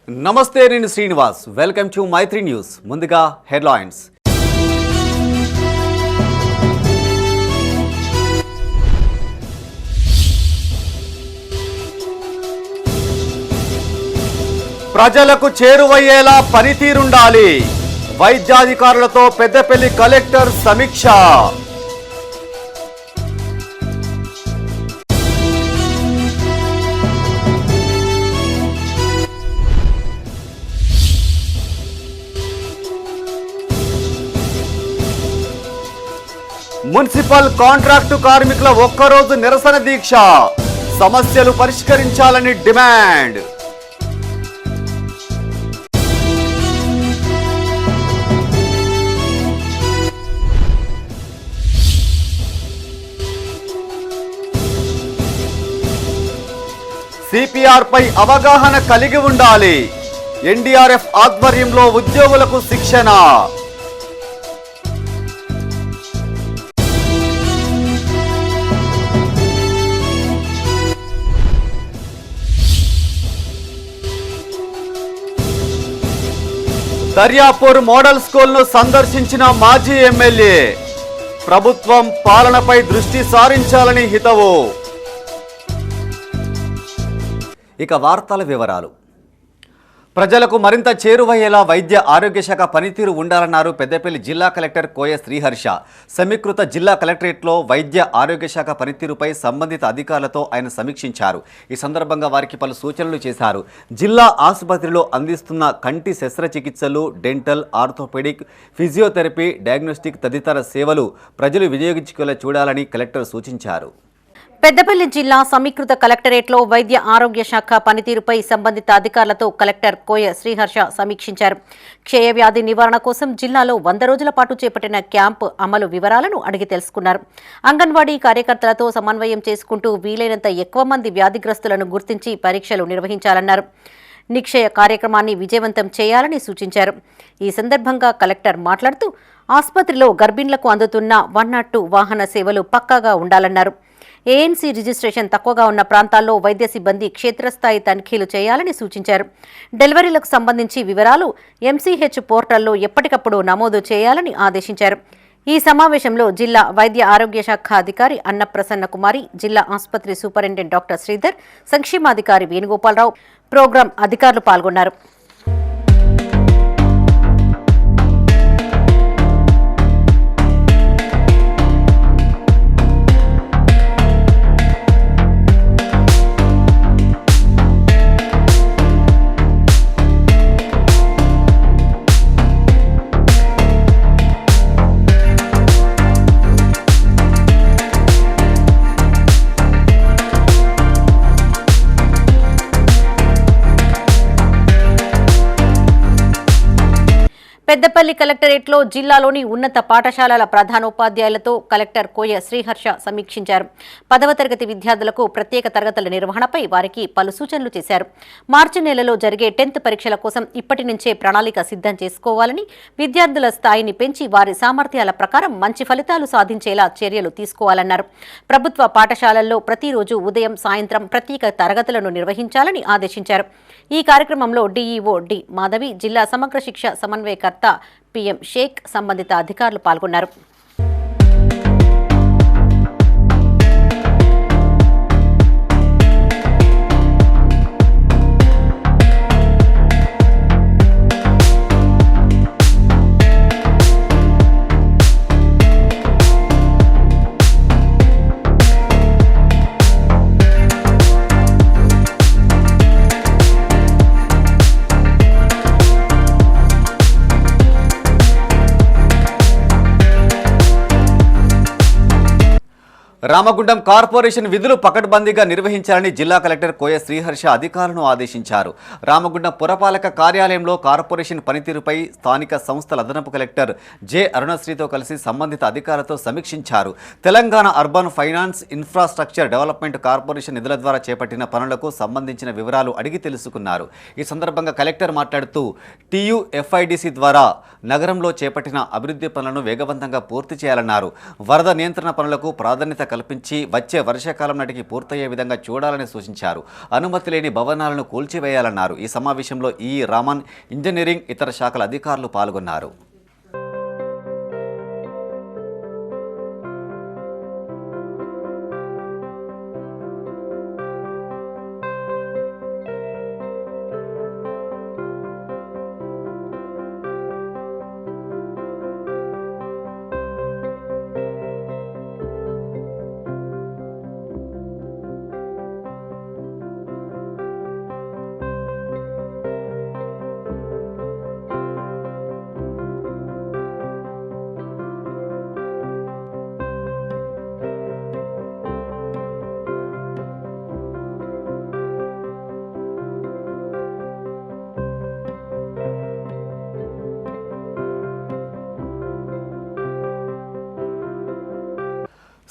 నమస్తే, నేను Srinivas. Welcome to Maitri news. ముందుగా హెడ్లైన్స్. ప్రజలకు చేరువయ్యేలా పనితీరుండాలి. వైద్యాధికారులతో పెద్దపల్లి కలెక్టర్ సమీక్ష. మున్సిపల్ కాంట్రాక్టు కార్మికుల ఒక్కరోజు నిరసన దీక్ష. సమస్యలు పరిష్కరించాలని డిమాండ్. సిపిఆర్ పై అవగాహన కలిగి ఉండాలి. ఎన్డీఆర్ఎఫ్ ఆధ్వర్యంలో ఉద్యోగులకు శిక్షణ. దర్యాపూర్ మోడల్ స్కూల్ను సందర్శించిన మాజీ ఎమ్మెల్యే. ప్రభుత్వం పాలనపై దృష్టి సారించాలని హితవు. ఇక వార్తల వివరాలు. ప్రజలకు మరింత చేరువయ్యేలా వైద్య ఆరోగ్య శాఖ పనితీరు ఉండాలన్నారు పెద్దపల్లి జిల్లా కలెక్టర్ కోయ శ్రీహర్ష. సమీకృత జిల్లా కలెక్టరేట్లో వైద్య ఆరోగ్య శాఖ పనితీరుపై సంబంధిత అధికారులతో ఆయన సమీక్షించారు. ఈ సందర్భంగా వారికి పలు సూచనలు చేశారు. జిల్లా ఆసుపత్రిలో అందిస్తున్న కంటి శస్త్రచికిత్సలు, డెంటల్, ఆర్థోపెడిక్, ఫిజియోథెరపీ, డయాగ్నోస్టిక్ తదితర సేవలు ప్రజలు వినియోగించుకునేలా చూడాలని కలెక్టర్ సూచించారు. పెద్దపల్లి జిల్లా సమీకృత కలెక్టరేట్లో వైద్య ఆరోగ్య శాఖ పనితీరుపై సంబంధిత అధికారులతో కలెక్టర్ కోయ శ్రీహర్ష సమీక్షించారు. క్షయవ్యాధి నివారణ కోసం జిల్లాలో 100 రోజుల పాటు చేపట్టిన క్యాంపు అమలు వివరాలను అడిగి తెలుసుకున్నారు. అంగన్వాడీ కార్యకర్తలతో సమన్వయం చేసుకుంటూ వీలైనంత ఎక్కువ మంది వ్యాధిగ్రస్తులను గుర్తించి పరీక్షలు నిర్వహించాలన్నారు. నిక్షయ కార్యక్రమాన్ని విజయవంతం చేయాలని సూచించారు. ఈ సందర్భంగా కలెక్టర్ మాట్లాడుతూ ఆసుపత్రిలో గర్భిణులకు అందుతున్న 102 వాహన సేవలు పక్కాగా ఉండాలన్నారు. ఏఎన్సీ రిజిస్ట్రేషన్ తక్కువగా ఉన్న ప్రాంతాల్లో వైద్య సిబ్బంది క్షేత్రస్థాయి తనిఖీలు చేయాలని సూచించారు. డెలివరీలకు సంబంధించి వివరాలు ఎంసీహెచ్ పోర్టల్లో ఎప్పటికప్పుడు నమోదు చేయాలని ఆదేశించారు. ఈ సమావేశంలో జిల్లా వైద్య ఆరోగ్య శాఖ అధికారి అన్నప్రసన్న కుమారి, జిల్లా ఆసుపత్రి సూపరింటెండెంట్ డాక్టర్ శ్రీధర్, సంక్షేమాధికారి వేణుగోపాలరావు, ప్రోగ్రాం అధికారులు పాల్గొన్నారు. పెద్దపల్లి కలెక్టరేట్లో జిల్లాలోని ఉన్నత పాఠశాలల ప్రధానోపాధ్యాయులతో కలెక్టర్ కోయ శ్రీహర్ష సమీక్షించారు. 10వ తరగతి విద్యార్థులకు ప్రత్యేక తరగతుల నిర్వహణపై వారికి పలు సూచనలు చేశారు. మార్చి నెలలో జరిగే 10th పరీక్షల కోసం ఇప్పటి నుంచే ప్రణాళిక సిద్ధం చేసుకోవాలని, విద్యార్థుల స్థాయిని పెంచి వారి సామర్థ్యాల ప్రకారం మంచి ఫలితాలు సాధించేలా చర్యలు తీసుకోవాలన్నారు. ప్రభుత్వ పాఠశాలల్లో ప్రతిరోజు ఉదయం, సాయంత్రం ప్రత్యేక తరగతులను నిర్వహించాలని ఆదేశించారు. ఈ కార్యక్రమంలో డీఈఓ డి మాధవి, జిల్లా సమగ్ర శిక్ష సమన్వయకర్త పిఎం షేక్, సంబంధిత అధికారులు పాల్గొన్నారు. రామగుండం కార్పొరేషన్ విధులు పకడ్బందీగా నిర్వహించాలని జిల్లా కలెక్టర్ కోయ శ్రీహర్ష అధికారులను ఆదేశించారు. రామగుండం పురపాలక కార్యాలయంలో కార్పొరేషన్ పనితీరుపై స్థానిక సంస్థల అదనపు కలెక్టర్ జె అరుణశ్రీతో కలిసి సంబంధిత అధికారులతో సమీక్షించారు. Telangana urban finance infrastructure development corporation నిధుల ద్వారా చేపట్టిన పనులకు సంబంధించిన వివరాలు అడిగి తెలుసుకున్నారు. ఈ సందర్భంగా కలెక్టర్ మాట్లాడుతూ టీయూఎఫ్ఐడిసి ద్వారా నగరంలో చేపట్టిన అభివృద్ధి పనులను వేగవంతంగా పూర్తి చేయాలన్నారు. వరద నియంత్రణ పనులకు ప్రాధాన్యత కల్పించి వచ్చే వర్షాకాలం నాటికి పూర్తయ్యే విధంగా చూడాలని సూచించారు. అనుమతి లేని భవనాలను కూల్చివేయాలన్నారు. ఈ సమావేశంలో ఈ రామన్, ఇంజనీరింగ్, ఇతర శాఖల అధికారులు పాల్గొన్నారు.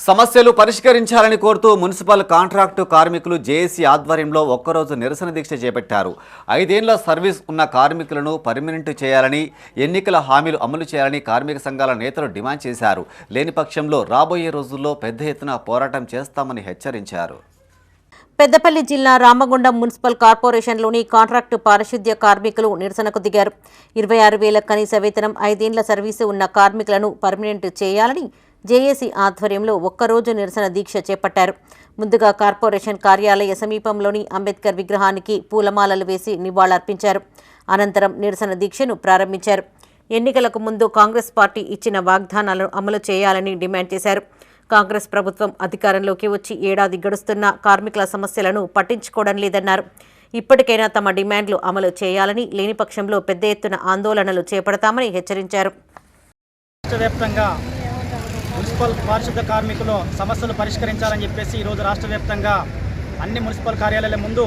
సమస్యలు పరిష్కరించాలని కోరుతూ మున్సిపల్ కాంట్రాక్టు కార్మికులు జేఏసీ ఆధ్వర్యంలో ఒక్కరోజు నిరసన దీక్ష చేపట్టారు. 5 ఏళ్ల సర్వీస్ ఉన్న కార్మికులను పర్మనెంట్ చేయాలని, ఎన్నికల హామీలు అమలు చేయాలని కార్మిక సంఘాల నేతలు డిమాండ్ చేశారు. లేని పక్షంలో రాబోయే రోజుల్లో పెద్ద ఎత్తున పోరాటం చేస్తామని హెచ్చరించారు. పెద్దపల్లి జిల్లా రామగుండం మున్సిపల్ కార్పొరేషన్లోని కాంట్రాక్టు పారిశుద్ధ్య కార్మికులు నిరసనకు దిగారు. 26,000 కనీస వేతనం, 5 ఏళ్ల సర్వీసు ఉన్న కార్మికులను పర్మనెంట్ చేయాలని జేఏసీ ఆధ్వర్యంలో ఒక్కరోజు నిరసన దీక్ష చేపట్టారు. ముందుగా కార్పొరేషన్ కార్యాలయ సమీపంలోని అంబేద్కర్ విగ్రహానికి పూలమాలలు వేసి నివాళులర్పించారు. అనంతరం నిరసన దీక్షను ప్రారంభించారు. ఎన్నికలకు ముందు కాంగ్రెస్ పార్టీ ఇచ్చిన వాగ్దానాలను అమలు చేయాలని డిమాండ్ చేశారు. కాంగ్రెస్ ప్రభుత్వం అధికారంలోకి వచ్చి ఏడాది గడుస్తున్న కార్మికుల సమస్యలను పట్టించుకోవడం లేదన్నారు. ఇప్పటికైనా తమ డిమాండ్లు అమలు చేయాలని, లేని పక్షంలో పెద్ద ఎత్తున ఆందోళనలు చేపడతామని హెచ్చరించారు. మున్సిపల్ పారిశుద్ధ కార్మికుల సమస్యలు పరిష్కరించాలని చెప్పేసి ఈరోజు రాష్ట్ర వ్యాప్తంగా అన్ని మున్సిపల్ కార్యాలయాల ముందు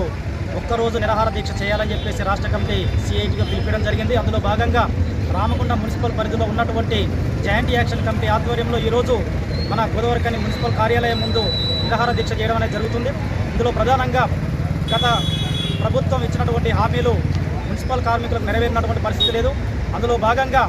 ఒక్కరోజు నిరాహార దీక్ష చేయాలని చెప్పేసి రాష్ట్ర కమిటీ సిఐటిగా పిలిపించడం జరిగింది. అందులో భాగంగా రామగుండం మున్సిపల్ పరిధిలో ఉన్నటువంటి జాయింట్ యాక్షన్ కమిటీ ఆధ్వర్యంలో ఈరోజు మన గోదావరికని మున్సిపల్ కార్యాలయం ముందు నిరాహార దీక్ష చేయడం అనేది జరుగుతుంది. ఇందులో ప్రధానంగా గత ప్రభుత్వం ఇచ్చినటువంటి హామీలు మున్సిపల్ కార్మికులకు నెరవేరినటువంటి పరిస్థితి లేదు. అందులో భాగంగా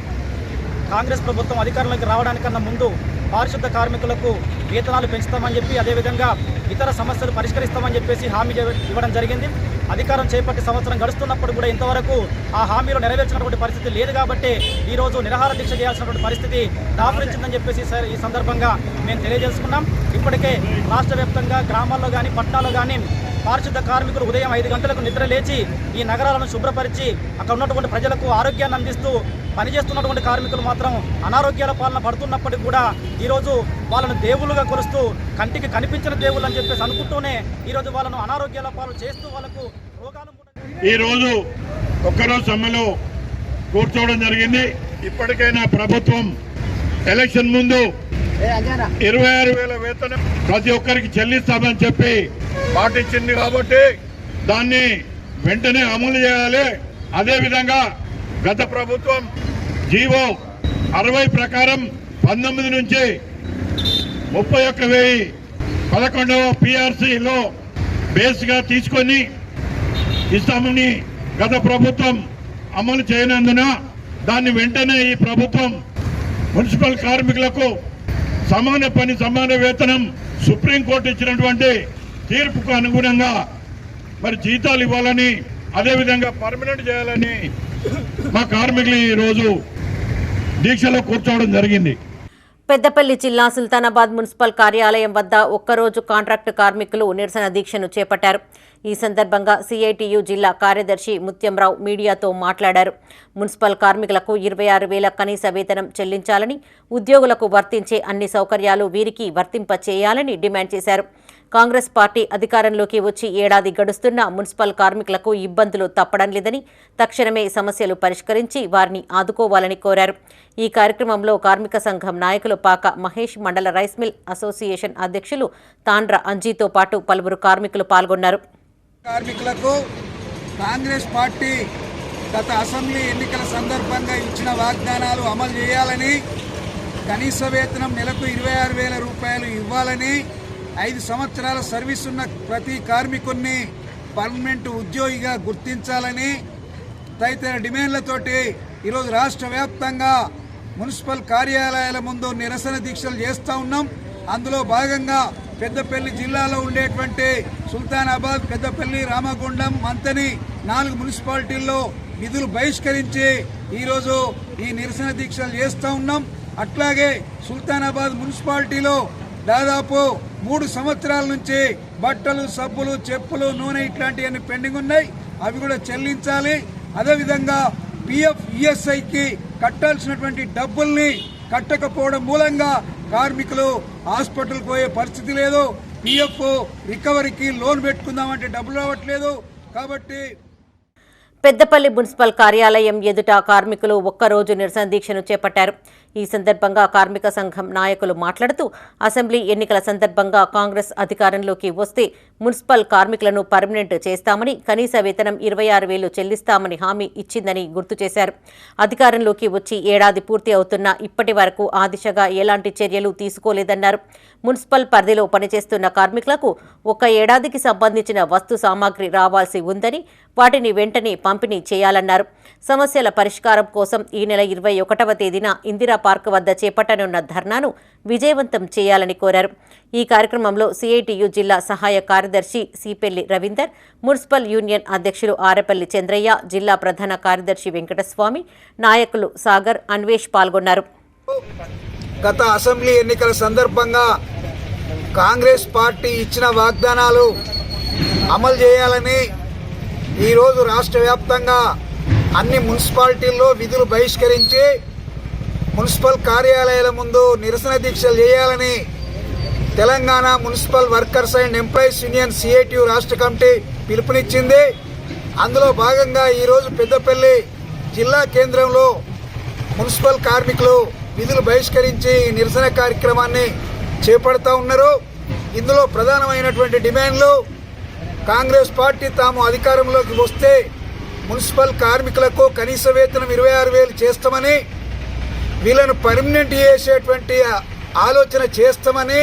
కాంగ్రెస్ ప్రభుత్వం అధికారంలోకి రావడానికన్నా ముందు పారిశుద్ధ కార్మికులకు వేతనాలు పెంచుతామని చెప్పి, అదేవిధంగా ఇతర సమస్యలు పరిష్కరిస్తామని చెప్పేసి హామీ ఇవ్వడం జరిగింది. అధికారం చేపట్టి సంవత్సరం గడుస్తున్నప్పుడు కూడా ఇంతవరకు ఆ హామీలు నెరవేర్చినటువంటి పరిస్థితి లేదు. కాబట్టి ఈరోజు నిరాహార దీక్ష చేయాల్సినటువంటి పరిస్థితి దాపురించిందని చెప్పేసి ఈ సందర్భంగా మేము తెలియజేసుకున్నాం. ఇప్పటికే రాష్ట్ర వ్యాప్తంగా గ్రామాల్లో కానీ పట్టణాల్లో కానీ పారిశుద్ధ కార్మికులు ఉదయం 5 గంటలకు నిద్ర లేచి ఈ నగరాలను శుభ్రపరిచి అక్కడ ఉన్నటువంటి ప్రజలకు ఆరోగ్యాన్ని అందిస్తూ పనిచేస్తున్నటువంటి కార్మికులు మాత్రం అనారోగ్యాల పాలన పడుతున్నప్పటికీ కూడా ఈరోజు వాళ్ళను దేవుళ్ళుగా కొలుస్తూ కంటికి కనిపించిన దేవుళ్ళు అని చెప్పేసి అనుకుంటూనే ఈరోజు వాళ్ళను అనారోగ్యాల పాలన చేస్తూ వాళ్ళకు రోగాలు ఈరోజు ఒక్కరోజు సమ్మెలో కూర్చోవడం జరిగింది. ఇప్పటికైనా ప్రభుత్వం ఎలక్షన్ ముందు 26,000 వేతనం ప్రతి ఒక్కరికి చెల్లిస్తామని చెప్పి పాటించింది. కాబట్టి దాన్ని వెంటనే అమలు చేయాలి. అదేవిధంగా గత ప్రభుత్వం జీవో 60 ప్రకారం 19 నుంచి 31,011వ PRCలో బేస్గా తీసుకొని ఇస్తామని గత ప్రభుత్వం అమలు చేయనందున దాన్ని వెంటనే ఈ ప్రభుత్వం మున్సిపల్ కార్మికులకు సమాన పని సమాన వేతనం సుప్రీంకోర్టు ఇచ్చినటువంటి తీర్పుకు అనుగుణంగా మరి జీతాలు ఇవ్వాలని, అదేవిధంగా పర్మనెంట్ చేయాలని మా కార్మికులు ఈరోజు దీక్షలో కూర్చోవడం జరిగింది. పెద్దపల్లి జిల్లా సుల్తానాబాద్ మున్సిపల్ కార్యాలయం వద్ద ఒక్కరోజు కాంట్రాక్టు కార్మికులు నిరసన దీక్షను చేపట్టారు. ఈ సందర్భంగా సిఐటియు జిల్లా కార్యదర్శి ముత్యంరావు మీడియాతో మాట్లాడారు. మున్సిపల్ కార్మికులకు 26,000 కనీస వేతనం చెల్లించాలని, ఉద్యోగులకు వర్తించే అన్ని సౌకర్యాలు వీరికి వర్తింపచేయాలని డిమాండ్ చేశారు. కాంగ్రెస్ పార్టీ అధికారంలోకి వచ్చి ఏడాది గడుస్తున్న మున్సిపల్ కార్మికులకు ఇబ్బందులు తప్పడం లేదని, తక్షణమే సమస్యలు పరిష్కరించి వారిని ఆదుకోవాలని కోరారు. ఈ కార్యక్రమంలో కార్మిక సంఘం నాయకులు పాక మహేష్, మండల రైస్ మిల్ అసోసియేషన్ అధ్యక్షులు తాండ్ర అంజీతో పాటు పలువురు కార్మికులు పాల్గొన్నారు. కార్మికులకు కాంగ్రెస్ పార్టీ గత అసెంబ్లీ ఎన్నికల సందర్భంగా ఇచ్చిన వాగ్దానాలు అమలు చేయాలని, కనీస వేతనం నెలకు 26,000 రూపాయలు ఇవ్వాలని, 5 సంవత్సరాల సర్వీస్ ఉన్న ప్రతి కార్మికుడిని పర్మనెంట్ ఉద్యోగిగా గుర్తించాలని తదితర డిమాండ్లతోటి ఈరోజు రాష్ట్ర వ్యాప్తంగా మున్సిపల్ కార్యాలయాల ముందు నిరసన దీక్షలు చేస్తూ ఉన్నాం. అందులో భాగంగా పెద్దపల్లి జిల్లాలో ఉండేటువంటి సుల్తానాబాద్, పెద్దపల్లి, రామగుండం, మంతని 4 మున్సిపాలిటీల్లో విధులు బహిష్కరించి ఈరోజు ఈ నిరసన దీక్షలు చేస్తూ ఉన్నాం. అట్లాగే సుల్తానాబాద్ మున్సిపాలిటీలో దాదాపు 3 సంవత్సరాల నుంచి బట్టలు, సబ్బులు, చెప్పులు, నూనె ఇట్లాంటివన్నీ పెండింగ్ ఉన్నాయి. అవి కూడా చెల్లించాలి. అదేవిధంగా పిఎఫ్, ఈఎస్ఐకి కట్టాల్సినటువంటి డబ్బుల్ని కట్టకపోవడం మూలంగా కార్మికులు హాస్పిటల్కి పోయే పరిస్థితి లేదు. పిఎఫ్ రికవరీకి లోన్ పెట్టుకుందామంటే డబ్బులు రావట్లేదు. కాబట్టి పెద్దపల్లి మున్సిపల్ కార్యాలయం ఎదుట కార్మికులు ఒక్కరోజు నిరసన దీక్షను చేపట్టారు. ఈ సందర్భంగా కార్మిక సంఘం నాయకులు మాట్లాడుతూ అసెంబ్లీ ఎన్నికల సందర్భంగా కాంగ్రెస్ అధికారంలోకి వస్తే మున్సిపల్ కార్మికులను పర్మనెంట్ చేస్తామని, కనీస వేతనం 26,000 చెల్లిస్తామని హామీ ఇచ్చిందని గుర్తు చేశారు. అధికారంలోకి వచ్చి ఏడాది పూర్తి అవుతున్నా ఇప్పటి వరకు ఆ దిశగా ఎలాంటి చర్యలు తీసుకోలేదన్నారు. మున్సిపల్ పరిధిలో పనిచేస్తున్న కార్మికులకు ఒక ఏడాదికి సంబంధించిన వస్తు సామాగ్రి రావాల్సి ఉందని, వాటిని వెంటనే పంపిణీ చేయాలన్నారు. సమస్యల పరిష్కారం కోసం ఈ నెల 21వ తేదీన ఇందిరా పార్క్ వద్ద చేపట్టనున్న ధర్నాను విజయవంతం చేయాలని కోరారు. ఈ కార్యక్రమంలో సిఐటియు జిల్లా సహాయ కార్యదర్శి సిపెల్లి రవీందర్, మున్సిపల్ యూనియన్ అధ్యక్షులు ఆరపల్లి చంద్రయ్య, జిల్లా ప్రధాన కార్యదర్శి వెంకటస్వామి, నాయకులు సాగర్, అన్వేష్ పాల్గొన్నారు. గత అసెంబ్లీ ఎన్నికల సందర్భంగా కాంగ్రెస్ పార్టీ ఇచ్చిన వాగ్దానాలు అమలు చేయాలని ఈరోజు రాష్ట్ర వ్యాప్తంగా అన్ని మున్సిపాలిటీల్లో విధులు బహిష్కరించి మున్సిపల్ కార్యాలయాల ముందు నిరసన దీక్షలు చేయాలని Telangana municipal workers and employees union CITU రాష్ట్ర కమిటీ పిలుపునిచ్చింది. అందులో భాగంగా ఈరోజు పెద్దపల్లి జిల్లా కేంద్రంలో మున్సిపల్ కార్మికులు విధులు బహిష్కరించి నిరసన కార్యక్రమాన్ని చేపడుతూ ఉన్నారు. ఇందులో ప్రధానమైనటువంటి డిమాండ్లు, కాంగ్రెస్ పార్టీ తాము అధికారంలోకి వస్తే మున్సిపల్ కార్మికులకు కనీస వేతనం 26,000 చేస్తామని, వీళ్ళను పర్మనెంట్ చేసేటువంటి ఆలోచన చేస్తామని,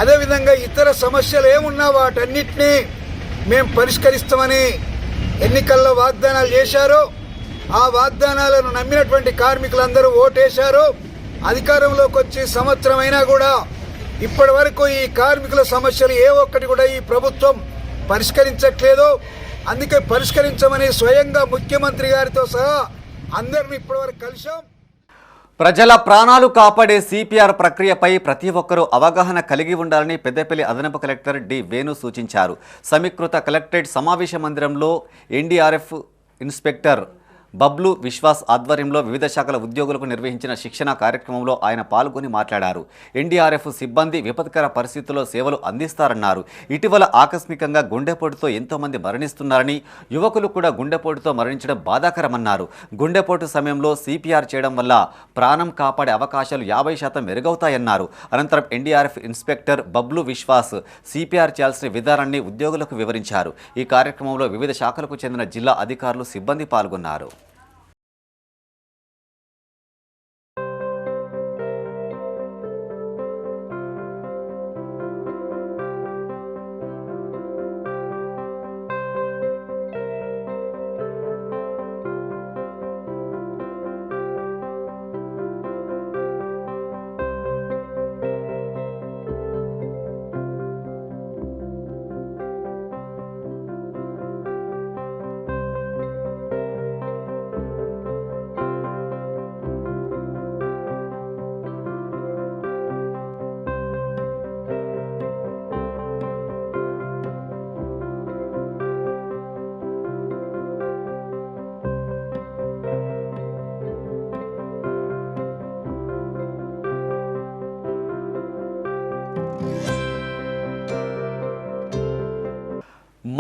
అదేవిధంగా ఇతర సమస్యలు ఏమున్నా వాటన్నిటినీ మేము పరిష్కరిస్తామని ఎన్నికల్లో వాగ్దానాలు చేశారు. ఆ వాగ్దానాలను నమ్మినటువంటి కార్మికులందరూ ఓటేశారు. అధికారంలోకి వచ్చి సంవత్సరం అయినా కూడా ఇప్పటి వరకు ఈ కార్మికుల సమస్యలు ఏ ఒక్కటి కూడా ఈ ప్రభుత్వం పరిష్కరించట్లేదు. అందుకే పరిష్కరించమని స్వయంగా ముఖ్యమంత్రి గారితో సహా అందరిని ఇప్పటివరకు కలిశాం. ప్రజల ప్రాణాలు కాపాడే సిపిఆర్ ప్రక్రియపై ప్రతి ఒక్కరూ అవగాహన కలిగి ఉండాలని పెద్దపల్లి అదనపు కలెక్టర్ డి వేణు సూచించారు. సమీకృత కలెక్టరేట్ సమావేశ మందిరంలో ఎన్డీఆర్ఎఫ్ ఇన్స్పెక్టర్ బబ్లు విశ్వాస్ ఆధ్వర్యంలో వివిధ శాఖల ఉద్యోగులకు నిర్వహించిన శిక్షణ కార్యక్రమంలో ఆయన పాల్గొని మాట్లాడారు. ఎన్డీఆర్ఎఫ్ సిబ్బంది విపత్కర పరిస్థితుల్లో సేవలు అందిస్తారన్నారు. ఇటీవల ఆకస్మికంగా గుండెపోటుతో ఎంతోమంది మరణిస్తున్నారని, యువకులు కూడా గుండెపోటుతో మరణించడం బాధాకరమన్నారు. గుండెపోటు సమయంలో సిపిఆర్ చేయడం వల్ల ప్రాణం కాపాడే అవకాశాలు 50% మెరుగవుతాయన్నారు. అనంతరం NDRF inspector Bablu Vishwas CPR చేయాల్సిన విధానాన్ని ఉద్యోగులకు వివరించారు. ఈ కార్యక్రమంలో వివిధ శాఖలకు చెందిన జిల్లా అధికారులు, సిబ్బంది పాల్గొన్నారు.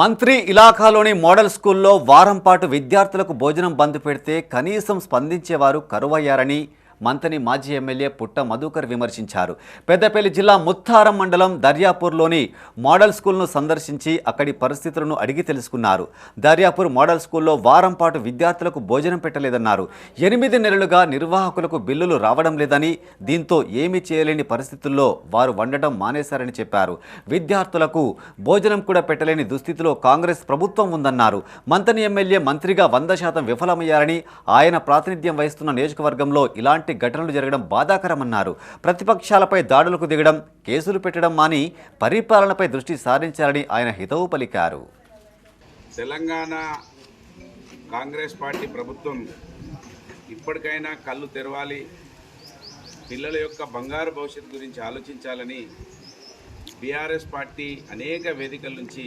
మంత్రి ఇలాఖాలోని మోడల్ స్కూల్లో వారం పాటు విద్యార్థులకు భోజనం బంద్ పెడితే కనీసం స్పందించేవారు కరువయ్యారని మంతని మాజీ ఎమ్మెల్యే పుట్ట మధుకర్ విమర్శించారు. పెద్దపల్లి జిల్లా ముత్తారం మండలం దర్యాపూర్లోని మోడల్ స్కూల్ను సందర్శించి అక్కడి పరిస్థితులను అడిగి తెలుసుకున్నారు. దర్యాపూర్ మోడల్ స్కూల్లో వారం పాటు విద్యార్థులకు భోజనం పెట్టలేదన్నారు. 8 నెలలుగా నిర్వాహకులకు బిల్లులు రావడం లేదని, దీంతో ఏమీ చేయలేని పరిస్థితుల్లో వారు వండటం మానేశారని చెప్పారు. విద్యార్థులకు భోజనం కూడా పెట్టలేని దుస్థితిలో కాంగ్రెస్ ప్రభుత్వం ఉందన్నారు. మంతని ఎమ్మెల్యే మంత్రిగా 100% విఫలమయ్యారని, ఆయన ప్రాతినిధ్యం వహిస్తున్న నియోజకవర్గంలో ఇలాంటి ఇలాంటి ఘటనలు జరగడం బాధాకరమన్నారు. ప్రతిపక్షాలపై దాడులకు దిగడం, కేసులు పెట్టడం మాని పరిపాలనపై దృష్టి సారించాలని ఆయన హితవు పలికారు. తెలంగాణ కాంగ్రెస్ పార్టీ ప్రభుత్వం ఇప్పటికైనా కళ్ళు తెరవాలి, పిల్లల యొక్క బంగారు భవిష్యత్తు గురించి ఆలోచించాలని బీఆర్ఎస్ పార్టీ అనేక వేదికల నుంచి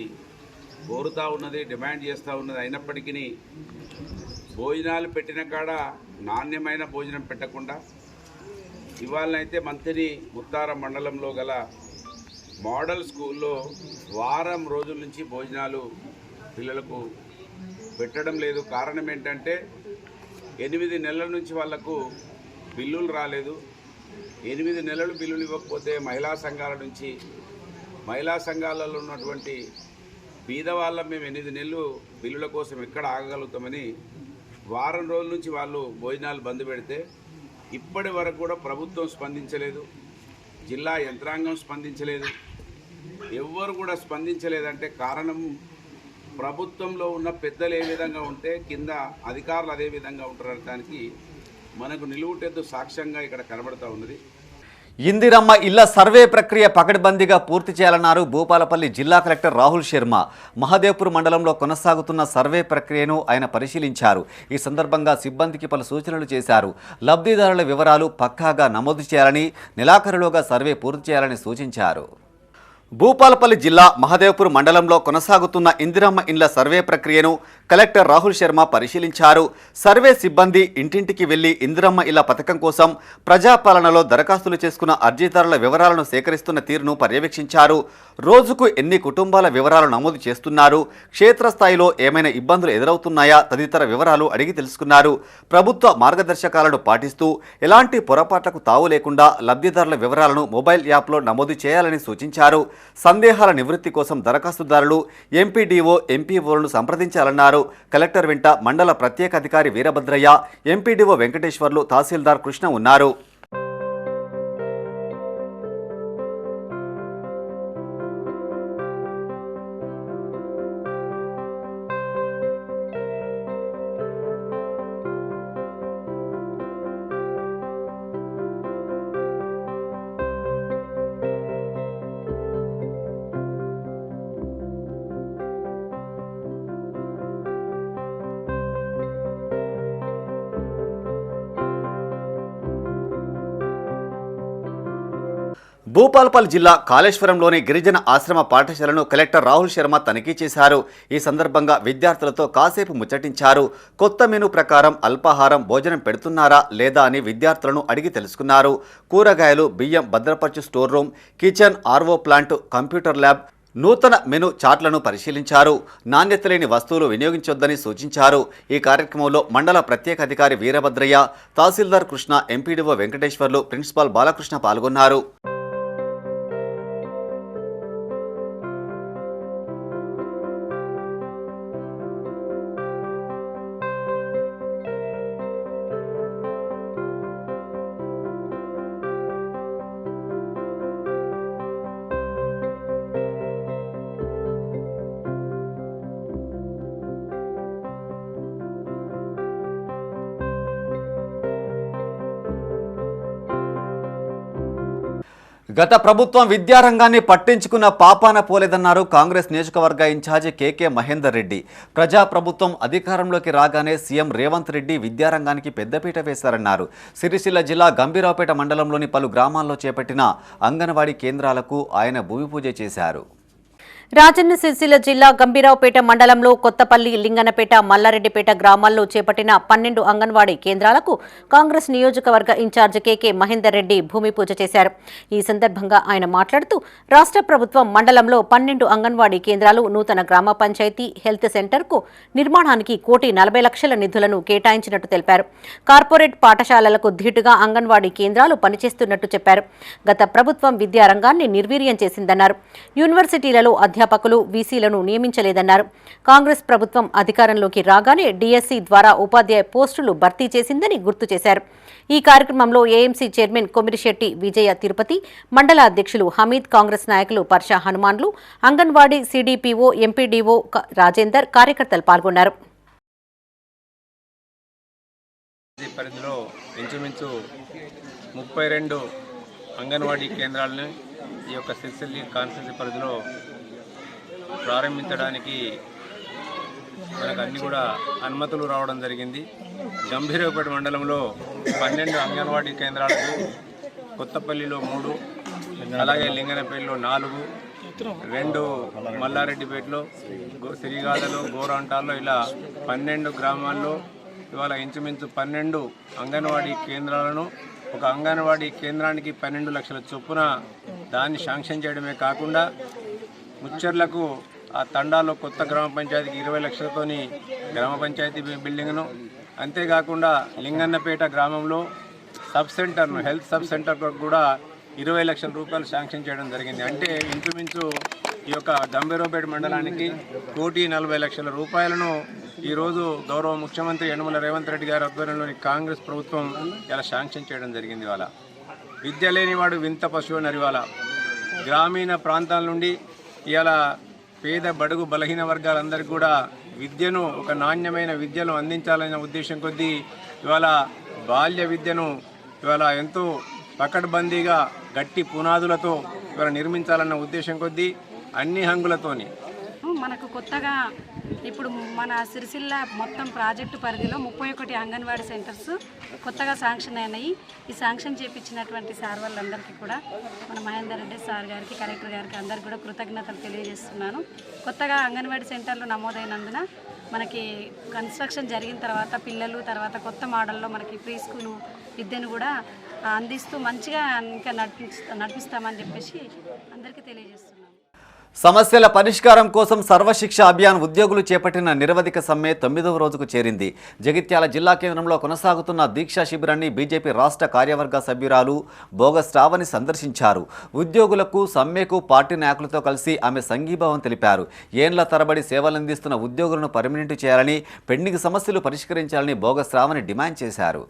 కోరుతూ ఉన్నది, డిమాండ్ చేస్తూ ఉన్నది. అయినప్పటికీ భోజనాలు పెట్టిన కాడ నాణ్యమైన భోజనం పెట్టకుండా ఇవాళనైతే మంత్రి ముత్తారం మండలంలో గల మోడల్ స్కూల్లో వారం రోజుల నుంచి భోజనాలు పిల్లలకు పెట్టడం లేదు. కారణం ఏంటంటే 8 నెలల నుంచి వాళ్లకు బిల్లులు రాలేదు. 8 నెలలు బిల్లులు ఇవ్వకపోతే మహిళా సంఘాల నుంచి, మహిళా సంఘాలలో ఉన్నటువంటి బీదవాళ్ళ మేము 8 నెలలు బిల్లుల కోసం ఎక్కడ ఆగగలుగుతామని వారం రోజుల నుంచి వాళ్ళు భోజనాలు బంద్ పెడితే ఇప్పటి వరకు కూడా ప్రభుత్వం స్పందించలేదు, జిల్లా యంత్రాంగం స్పందించలేదు, ఎవ్వరు కూడా స్పందించలేదంటే కారణం ప్రభుత్వంలో ఉన్న పెద్దలు ఏ విధంగా ఉంటే కింద అధికారులు అదే విధంగా ఉంటారనడానికి మనకు నిలువుటెద్దు సాక్ష్యంగా ఇక్కడ కనబడుతూ ఉన్నది. ఇందిరమ్మ ఇళ్ల సర్వే ప్రక్రియ పకడ్బందీగా పూర్తి చేయాలన్నారు భూపాలపల్లి జిల్లా కలెక్టర్ రాహుల్ శర్మ. మహదేవ్పూర్ మండలంలో కొనసాగుతున్న సర్వే ప్రక్రియను ఆయన పరిశీలించారు. ఈ సందర్భంగా సిబ్బందికి పలు సూచనలు చేశారు. లబ్ధిదారుల వివరాలు పక్కాగా నమోదు చేయాలని, నెలాఖరులోగా సర్వే పూర్తి చేయాలని సూచించారు. భూపాలపల్లి జిల్లా మహదేవ్పూర్ మండలంలో కొనసాగుతున్న ఇందిరమ్మ ఇండ్ల సర్వే ప్రక్రియను కలెక్టర్ రాహుల్ శర్మ పరిశీలించారు. సర్వే సిబ్బంది ఇంటింటికి వెళ్లి ఇందిరమ్మ ఇళ్ల పథకం కోసం ప్రజాపాలనలో దరఖాస్తులు చేసుకున్న అర్జీదారుల వివరాలను సేకరిస్తున్న తీరును పర్యవేక్షించారు. రోజుకు ఎన్ని కుటుంబాల వివరాలు నమోదు చేస్తున్నారు, క్షేత్రస్థాయిలో ఏమైనా ఇబ్బందులు ఎదురవుతున్నాయా తదితర వివరాలు అడిగి తెలుసుకున్నారు. ప్రభుత్వ మార్గదర్శకాలను పాటిస్తూ ఎలాంటి పొరపాట్లకు తావు లేకుండా లబ్ధిదారుల వివరాలను మొబైల్ యాప్లో నమోదు చేయాలని సూచించారు. సందేహాల నివృత్తి కోసం దరఖాస్తుదారులు ఎంపీడీఓ, ఎంపీఓలను సంప్రదించాలన్నారు. కలెక్టర్ వెంట మండల ప్రత్యేక అధికారి వీరభద్రయ్య, ఎంపీడీఓ వెంకటేశ్వర్లు, తహసీల్దార్ కృష్ణ ఉన్నారు. భూపాలపల్లి జిల్లా కాళేశ్వరంలోని గిరిజన ఆశ్రమ పాఠశాలను కలెక్టర్ రాహుల్ శర్మ తనిఖీ చేశారు. ఈ సందర్భంగా విద్యార్థులతో కాసేపు ముచ్చటించారు. కొత్త మెనూ ప్రకారం అల్పాహారం భోజనం పెడుతున్నారా లేదా అని విద్యార్థులను అడిగి తెలుసుకున్నారు. కూరగాయలు, బియ్యం భద్రపరచు store room, kitchen, RO plant, computer lab, నూతన మెను చార్ట్లను పరిశీలించారు. నాణ్యత లేని వస్తువులు వినియోగించొద్దని సూచించారు. ఈ కార్యక్రమంలో మండల ప్రత్యేక అధికారి వీరభద్రయ్య, తహసీల్దార్ కృష్ణ, ఎంపీడీఓ వెంకటేశ్వర్లు, ప్రిన్సిపాల్ బాలకృష్ణ పాల్గొన్నారు. గత ప్రభుత్వం విద్యారంగాన్ని పట్టించుకున్న పాపాన పోలేదన్నారు కాంగ్రెస్ నియోజకవర్గ ఇన్ఛార్జి కేకే మహేందర్ రెడ్డి. ప్రజాప్రభుత్వం అధికారంలోకి రాగానే సీఎం రేవంత్ రెడ్డి విద్యారంగానికి పెద్దపీట వేశారన్నారు. సిరిసిల్ల జిల్లా గంభీరావుపేట మండలంలోని పలు గ్రామాల్లో చేపట్టిన అంగన్వాడీ కేంద్రాలకు ఆయన భూమి పూజ చేశారు. రాజన్న సిరిసిల్ల జిల్లా గంభీరావుపేట మండలంలో కొత్తపల్లి, లింగనపేట, మల్లారెడ్డిపేట గ్రామాల్లో చేపట్టిన 12 అంగన్వాడీ కేంద్రాలకు కాంగ్రెస్ నియోజకవర్గ ఇన్ఛార్జ్ కేకే మహేందర్ రెడ్డి భూమి పూజ చేశారు. ఈ సందర్భంగా ఆయన మాట్లాడుతూ రాష్ట్ర ప్రభుత్వం మండలంలో 12 అంగన్వాడీ కేంద్రాలు, నూతన గ్రామ పంచాయతీ హెల్త్ సెంటర్కు నిర్మాణానికి 1,40,00,000 నిధులను కేటాయించినట్టు తెలిపారు. కార్పొరేట్ పాఠశాలలకు ధీటుగా అంగన్వాడీ కేంద్రాలు పనిచేస్తున్నట్టు చెప్పారు. గత ప్రభుత్వం విద్యారంగాన్ని నిర్వీర్యం చేసిందన్నారు. యూనివర్సిటీలలో అధ్యాపకులు, వీసీలను నియమించలేదన్నారు. కాంగ్రెస్ ప్రభుత్వం అధికారంలోకి రాగానే డీఎస్సీ ద్వారా ఉపాధ్యాయ పోస్టులు భర్తీ చేసిందని గుర్తు చేశారు. ఈ కార్యక్రమంలో ఏఎంసీ చైర్మన్ కొమిరిశెట్టి విజయ తిరుపతి, మండల అధ్యక్షులు హమీద్, కాంగ్రెస్ నాయకులు పర్షా హనుమాన్లు, అంగన్వాడీ సీడీపీఓ, ఎంపీడీఓ రాజేందర్, కార్యకర్తలు పాల్గొన్నారు. ఈ పరిధిలో ఇంచుమించు 32 అంగన్వాడీ కేంద్రాలను ఈ యొక్క సిరిసిల్ల కాన్స్టిట్యూన్సీ పరిధిలో ప్రారంభించడానికి మనకు అన్ని కూడా అనుమతులు రావడం జరిగింది. గంభీరపేట మండలంలో 12 అంగన్వాడీ కేంద్రాలకు, కొత్తపల్లిలో 3, అలాగే లింగనపల్లిలో 4, 2 మల్లారెడ్డిపేటలో, సిరిగాదలో, గోరాంటాల్లో ఇలా 12 గ్రామాల్లో ఇవాళ ఇంచుమించు 12 అంగన్వాడీ కేంద్రాలను, ఒక అంగన్వాడీ కేంద్రానికి 12 లక్షల చొప్పున దాన్ని శాంక్షన్ చేయడమే కాకుండా ముచ్చర్లకు ఆ తండాలో కొత్త గ్రామ పంచాయతీకి 20 లక్షలతోని గ్రామ పంచాయతీ బిల్డింగ్ను, అంతేకాకుండా లింగన్నపేట గ్రామంలో సబ్ సెంటర్ను, హెల్త్ సబ్ సెంటర్ కూడా 20 లక్షల రూపాయలు శాంక్షన్ చేయడం జరిగింది. అంటే ఇంచుమించు ఈ యొక్క గంభీరపేట మండలానికి 1,40,00,000 రూపాయలను ఈరోజు గౌరవ ముఖ్యమంత్రి యనమల రేవంత్ రెడ్డి గారి ఆధ్వర్యంలోని కాంగ్రెస్ ప్రభుత్వం ఇలా శాంక్షన్ చేయడం జరిగింది. ఇవాళ విద్య లేనివాడు వింత పశువు అని ఇవాళ గ్రామీణ ప్రాంతాల నుండి ఇవాళ పేద బడుగు బలహీన వర్గాలందరికీ కూడా విద్యను, ఒక నాణ్యమైన విద్యను అందించాలనే ఉద్దేశం కొద్దీ ఇవాళ బాల్య విద్యను ఇవాళ ఎంతో పకడ్బందీగా గట్టి పునాదులతో ఇవాళ నిర్మించాలన్న ఉద్దేశం కొద్దీ అన్ని హంగులతోని మనకు కొత్తగా ఇప్పుడు మన సిరిసిల్ల మొత్తం ప్రాజెక్టు పరిధిలో 31 అంగన్వాడీ సెంటర్స్ కొత్తగా శాంక్షన్ అయినాయి. ఈ శాంక్షన్ చేయించినటువంటి సార్ వాళ్ళందరికీ కూడా మన మహేందర్ రెడ్డి సార్ గారికి, కలెక్టర్ గారికి అందరికీ కూడా కృతజ్ఞతలు తెలియజేస్తున్నాను. కొత్తగా అంగన్వాడీ సెంటర్లు నమోదైనందున మనకి కన్స్ట్రక్షన్ జరిగిన తర్వాత తర్వాత కొత్త మోడల్లో మనకి ప్రీ స్కూలు విద్యను కూడా అందిస్తూ మంచిగా ఇంకా నడిపిస్తామని చెప్పేసి అందరికీ తెలియజేస్తున్నాను. సమస్యల పరిష్కారం కోసం సర్వశిక్ష అభియాన్ ఉద్యోగులు చేపట్టిన నిరవధిక సమ్మె 9వ రోజుకు చేరింది. జగిత్యాల జిల్లా కేంద్రంలో కొనసాగుతున్న దీక్షా శిబిరాన్ని బీజేపీ రాష్ట్ర కార్యవర్గ సభ్యురాలు బోగస్ శ్రావణి సందర్శించారు. ఉద్యోగులకు సమ్మెకు పార్టీ నాయకులతో కలిసి ఆమె సంఘీభావం తెలిపారు. ఏండ్ల తరబడి సేవలందిస్తున్న ఉద్యోగులను పర్మినెంట్ చేయాలని, పెండింగ్ సమస్యలు పరిష్కరించాలని బోగస్ శ్రావణి డిమాండ్ చేశారు.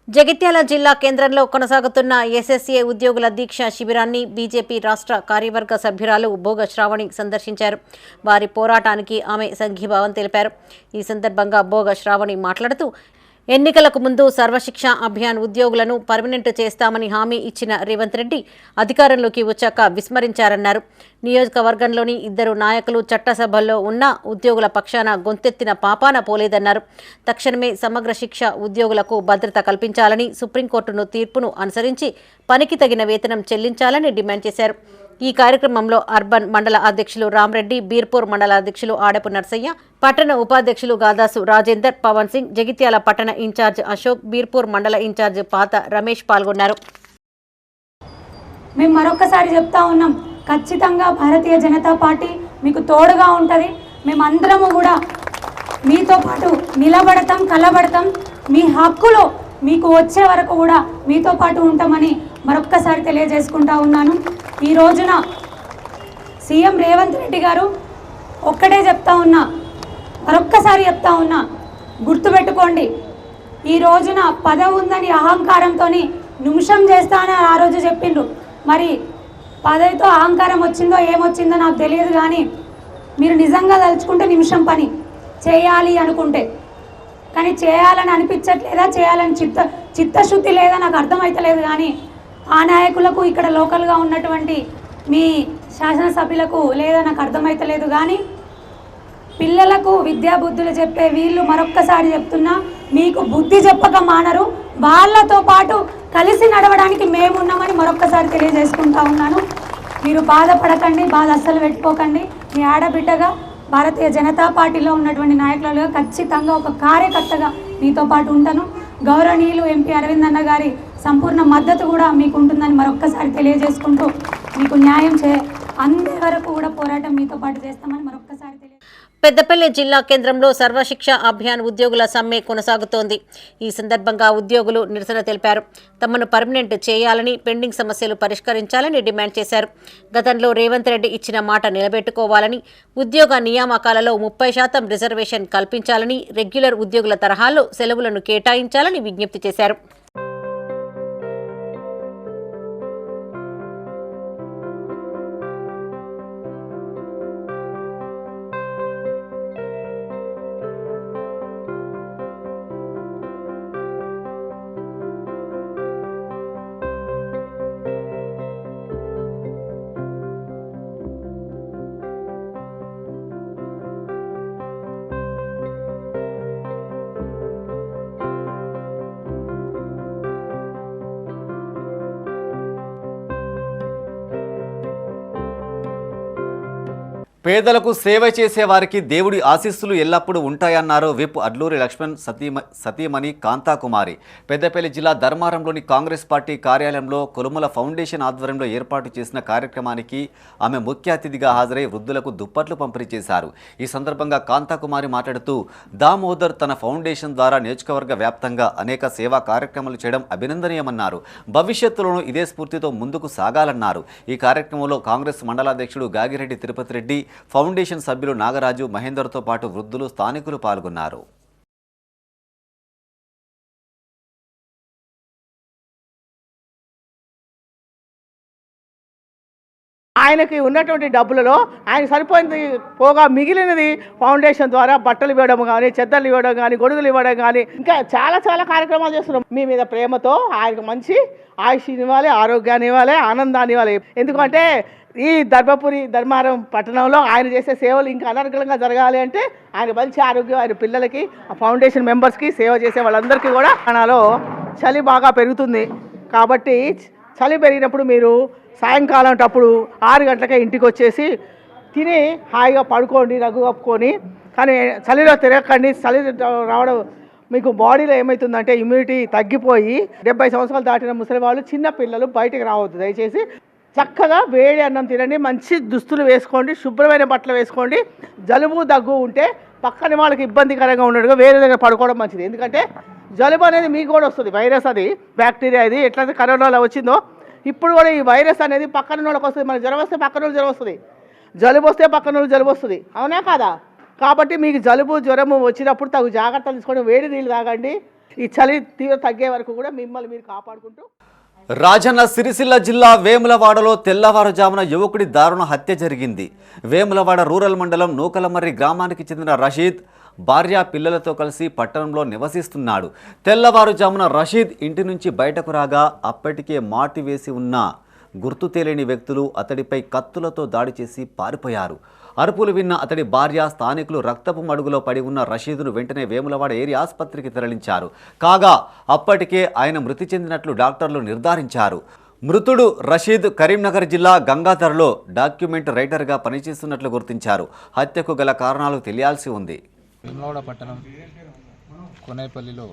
జగిత్యాల జిల్లా కేంద్రంలో కొనసాగుతున్న ఎస్ఎస్ఏ ఉద్యోగుల దీక్షా శిబిరాన్ని బీజేపీ రాష్ట్ర కార్యవర్గ సభ్యురాలు బోగ శ్రావణి సందర్శించారు. వారి పోరాటానికి ఆమె సంఘీభావం తెలిపారు. ఈ సందర్భంగా బోగ శ్రావణి మాట్లాడుతూ, ఎన్నికలకు ముందు సర్వశిక్ష అభియాన్ ఉద్యోగులను పర్మనెంట్ చేస్తామని హామీ ఇచ్చిన రేవంత్ రెడ్డి అధికారంలోకి వచ్చాక విస్మరించారన్నారు. నియోజకవర్గంలోని 2 నాయకులు చట్టసభల్లో ఉన్న ఉద్యోగుల పక్షాన గొంతెత్తిన పాపాన పోలేదన్నారు. తక్షణమే సమగ్ర శిక్ష ఉద్యోగులకు భద్రత కల్పించాలని, సుప్రీంకోర్టును తీర్పును అనుసరించి పనికి తగిన వేతనం చెల్లించాలని డిమాండ్ చేశారు. ఈ కార్యక్రమంలో అర్బన్ మండల అధ్యక్షులు రామరెడ్డి, బీర్పూర్ మండల అధ్యక్షులు ఆడపు నర్సయ్య, పట్టణ ఉపాధ్యక్షులు గాదాసు రాజేందర్, పవన్ సింగ్, జగిత్యాల పట్టణ ఇన్ఛార్జ్ అశోక్, బీర్పూర్ మండల ఇన్ఛార్జ్ పాత రమేష్ పాల్గొన్నారు. మేము మరొకసారి చెప్తా ఉన్నాం, ఖచ్చితంగా భారతీయ జనతా పార్టీ మీకు తోడుగా ఉంటుంది. మేమందరము కూడా మీతో పాటు నిలబడతాం, కలబడతాం. మీ హక్కులు మీకు వచ్చే వరకు కూడా మీతో పాటు ఉంటామని మరొక్కసారి తెలియజేసుకుంటా ఉన్నాను. ఈ రోజున సీఎం రేవంత్ రెడ్డి గారు ఒక్కటే చెప్తా ఉన్నా, మరొక్కసారి చెప్తా ఉన్నా, గుర్తుపెట్టుకోండి, ఈ రోజున పదవి ఉందని అహంకారంతో నిమిషం చేస్తానని ఆ రోజు చెప్పిండ్రు. మరి పదవితో అహంకారం వచ్చిందో ఏమొచ్చిందో నాకు తెలియదు, కానీ మీరు నిజంగా తలుచుకుంటే నిమిషం పని చేయాలి అనుకుంటే, కానీ చేయాలని అనిపించట్లేదా, చేయాలని చిత్తశుద్ధి లేదా నాకు అర్థమవుతలేదు. కానీ ఆ నాయకులకు, ఇక్కడ లోకల్గా ఉన్నటువంటి మీ శాసనసభ్యులకు లేదా నాకు అర్థమవుతలేదు. కానీ పిల్లలకు విద్యాబుద్ధులు చెప్పే వీళ్ళు మరొక్కసారి చెప్తున్నా, మీకు బుద్ధి చెప్పక మానరు, వాళ్ళతో పాటు కలిసి నడవడానికి మేమున్నామని మరొక్కసారి తెలియజేసుకుంటా ఉన్నాను. మీరు బాధపడకండి, బాధ అస్సలు పెట్టుకోకండి. మీ ఆడబిడ్డగా భారతీయ జనతా పార్టీలో ఉన్నటువంటి నాయకులుగా ఖచ్చితంగా ఒక కార్యకర్తగా మీతో పాటు ఉంటాను. గౌరవనీయులు ఎంపీ అరవింద్ అన్న గారి సంపూర్ణ మద్దతు కూడా మీకు ఉంటుందని మరొక్కసారి తెలియజేసుకుంటూ, మీకు న్యాయం అందే వరకు కూడా పోరాటం మీతో పాటు చేస్తామని మరొక్కసారి పెద్దపల్లి జిల్లా కేంద్రంలో సర్వశిక్ష అభియాన్ ఉద్యోగుల సమ్మె కొనసాగుతోంది. ఈ సందర్భంగా ఉద్యోగులు నిరసన తెలిపారు. తమను పర్మనెంట్ చేయాలని, పెండింగ్ సమస్యలు పరిష్కరించాలని డిమాండ్ చేశారు. గతంలో రేవంత్ రెడ్డి ఇచ్చిన మాట నిలబెట్టుకోవాలని, ఉద్యోగ నియామకాలలో 30% రిజర్వేషన్ కల్పించాలని, రెగ్యులర్ ఉద్యోగుల తరహాలో సెలవులను కేటాయించాలని విజ్ఞప్తి చేశారు. పేదలకు సేవ చేసే వారికి దేవుడి ఆశీస్సులు ఎల్లప్పుడూ ఉంటాయన్నారు విప్ అడ్లూరి లక్ష్మణ్ సతీమణి కాంతాకుమారి. పెద్దపల్లి జిల్లా ధర్మారంలోని కాంగ్రెస్ పార్టీ కార్యాలయంలో కొలుముల ఫౌండేషన్ ఆధ్వర్యంలో ఏర్పాటు చేసిన కార్యక్రమానికి ఆమె ముఖ్య అతిథిగా హాజరై వృద్ధులకు దుప్పట్లు పంపిణీ చేశారు. ఈ సందర్భంగా కాంతాకుమారి మాట్లాడుతూ దామోదర్ తన ఫౌండేషన్ ద్వారా నియోజకవర్గ వ్యాప్తంగా అనేక సేవా కార్యక్రమాలు చేయడం అభినందనీయమన్నారు. భవిష్యత్తులోనూ ఇదే స్ఫూర్తితో ముందుకు సాగాలన్నారు. ఈ కార్యక్రమంలో కాంగ్రెస్ మండలాధ్యక్షుడు గాగిరెడ్డి తిరుపతి రెడ్డి, ఫౌండేషన్ సభ్యులు నాగరాజు, మహేందర్తో పాటు వృద్ధులు, స్థానికులు పాల్గొన్నారు. ఆయనకి ఉన్నటువంటి డబ్బులలో ఆయన సరిపోయింది పోగా మిగిలినది ఫౌండేషన్ ద్వారా బట్టలు ఇవ్వడం కానీ, చెద్దలు ఇవ్వడం కానీ, గొడుగులు ఇవ్వడం కానీ, ఇంకా చాలా చాలా కార్యక్రమాలు చేస్తున్నాం. మీ మీద ప్రేమతో ఆయనకు మంచి ఆయుష్ ఇవ్వాలి, ఆరోగ్యాన్ని ఇవ్వాలి, ఆనందాన్ని ఇవ్వాలి. ఎందుకంటే ఈ ధర్మారం పట్టణంలో ఆయన చేసే సేవలు ఇంకా అనర్గళంగా జరగాలి అంటే ఆయన మంచి ఆరోగ్యం, ఆయన పిల్లలకి, ఆ ఫౌండేషన్ మెంబర్స్కి, సేవ చేసే వాళ్ళందరికీ కూడా ప్రాణాలో చలి బాగా పెరుగుతుంది. కాబట్టి చలి పెరిగినప్పుడు మీరు సాయంకాలం అప్పుడు 6 గంటలకే ఇంటికి వచ్చేసి తిని హాయిగా పడుకోండి, రగ్గు కప్పుకొని. కానీ చలిలో తిరగకండి. చలి రావడం మీకు బాడీలో ఏమవుతుందంటే ఇమ్యూనిటీ తగ్గిపోయి 70 సంవత్సరాలు దాటిన ముసలి వాళ్ళు, చిన్న పిల్లలు బయటికి రావద్దు. దయచేసి చక్కగా వేడి అన్నం తినండి, మంచి దుస్తులు వేసుకోండి, శుభ్రమైన బట్టలు వేసుకోండి. జలుబు దగ్గు ఉంటే పక్కన వాళ్ళకి ఇబ్బందికరంగా ఉన్నట్టుగా వేరే దగ్గర పడుకోవడం మంచిది. ఎందుకంటే జలుబు అనేది మీకు కూడా వస్తుంది. వైరస్, అది బ్యాక్టీరియా. ఇది ఎట్లయితే కరోనాలో వచ్చిందో ఇప్పుడు కూడా ఈ వైరస్ అనేది పక్కన వాళ్ళకి వస్తుంది. మనకి జ్వరం వస్తే పక్కన వాళ్ళు జ్వరం వస్తుంది, జలుబు వస్తే పక్కన వాళ్ళు జలుబు వస్తుంది. అవునా కాదా? కాబట్టి మీకు జలుబు జ్వరము వచ్చినప్పుడు తగు జాగ్రత్తలు తీసుకోండి, వేడి నీళ్ళు తాగండి. ఈ చలి తీవ్ర తగ్గే వరకు కూడా మిమ్మల్ని మీరు కాపాడుకుంటూ. రాజన్న సిరిసిల్ల జిల్లా వేములవాడలో తెల్లవారుజామున యువకుడి దారుణ హత్య జరిగింది. వేములవాడ రూరల్ మండలం నూకలమర్రి గ్రామానికి చెందిన రషీద్ భార్య పిల్లలతో కలిసి పట్టణంలో నివసిస్తున్నాడు. తెల్లవారుజామున రషీద్ ఇంటి నుంచి బయటకు రాగా అప్పటికే మాటి వేసి ఉన్న గుర్తు తెలియని వ్యక్తులు అతడిపై కత్తులతో దాడి చేసి పారిపోయారు. అరుపులు విన్న అతడి భార్య, స్థానికులు రక్తపు మడుగులో పడి ఉన్న రషీదును వెంటనే వేములవాడ ఏరియా ఆసుపత్రికి తరలించారు. కాగా అప్పటికే ఆయన మృతి చెందినట్లు డాక్టర్లు నిర్ధారించారు. మృతుడు రషీద్ కరీంనగర్ జిల్లా గంగాధర్లో డాక్యుమెంట్ రైటర్గా పనిచేస్తున్నట్లు గుర్తించారు. హత్యకు గల కారణాలు తెలియాల్సి ఉంది. వేములవాడ పట్టణం కొనేపల్లిలో